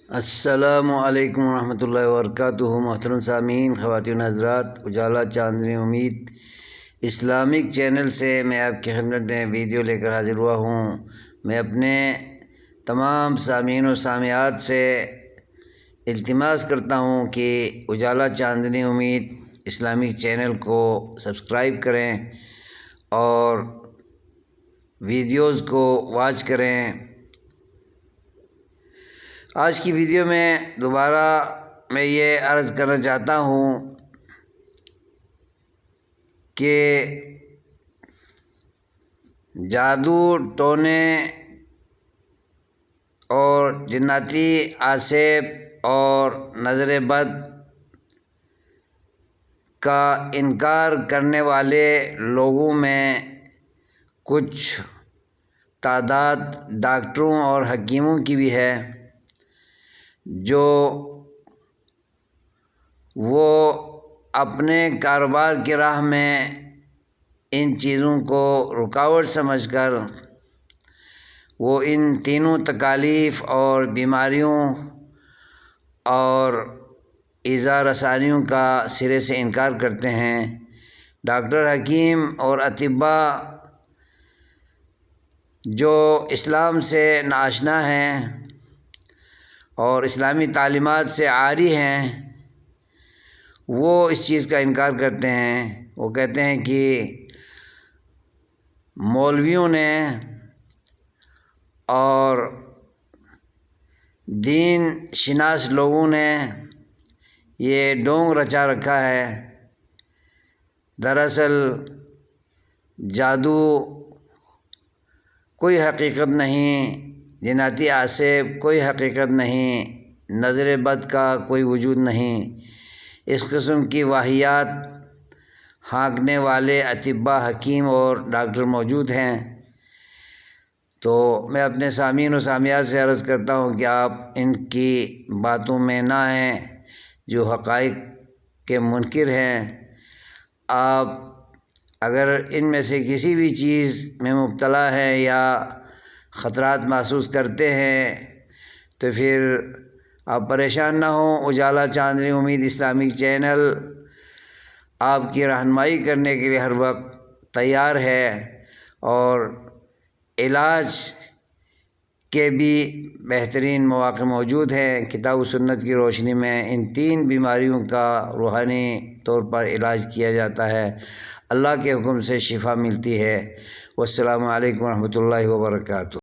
السلام علیکم ورحمۃ اللہ وبرکاتہ۔ محترم سامعین، خواتین حضرات، اجالا چاندنی امید اسلامک چینل سے میں آپ کی خدمت میں ویڈیو لے کر حاضر ہوا ہوں۔ میں اپنے تمام سامعین و سامعات سے التماس کرتا ہوں کہ اجالا چاندنی امید اسلامک چینل کو سبسکرائب کریں اور ویڈیوز کو واچ کریں۔ آج کی ویڈیو میں دوبارہ میں یہ عرض کرنا چاہتا ہوں کہ جادو ٹونے اور جناتی آسیب اور نظر بد کا انکار کرنے والے لوگوں میں کچھ تعداد ڈاکٹروں اور حکیموں کی بھی ہے جو وہ اپنے کاروبار کی راہ میں ان چیزوں کو رکاوٹ سمجھ کر وہ ان تینوں تکالیف اور بیماریوں اور ایذا رسانیوں کا سرے سے انکار کرتے ہیں۔ ڈاکٹر حکیم اور اطباء جو اسلام سے ناآشنا ہیں اور اسلامی تعلیمات سے عاری ہیں، وہ اس چیز کا انکار کرتے ہیں۔ وہ کہتے ہیں کہ مولویوں نے اور دین شناس لوگوں نے یہ ڈھونگ رچا رکھا ہے۔ دراصل جادو کوئی حقیقت نہیں، جناتی آسیب کوئی حقیقت نہیں، نظر بد کا کوئی وجود نہیں۔ اس قسم کی واہیات ہانکنے والے اطباء، حکیم اور ڈاکٹر موجود ہیں۔ تو میں اپنے سامعین و سامعات سے عرض کرتا ہوں کہ آپ ان کی باتوں میں نہ آئیں جو حقائق کے منکر ہیں۔ آپ اگر ان میں سے کسی بھی چیز میں مبتلا ہیں یا خطرات محسوس کرتے ہیں تو پھر آپ پریشان نہ ہوں۔ اجالا چاندنی امید اسلامک چینل آپ کی رہنمائی کرنے کے لیے ہر وقت تیار ہے اور علاج کے بھی بہترین مواقع موجود ہیں۔ کتاب و سنت کی روشنی میں ان تین بیماریوں کا روحانی طور پر علاج کیا جاتا ہے، اللہ کے حکم سے شفا ملتی ہے۔ والسلام علیکم ورحمۃ اللہ وبرکاتہ۔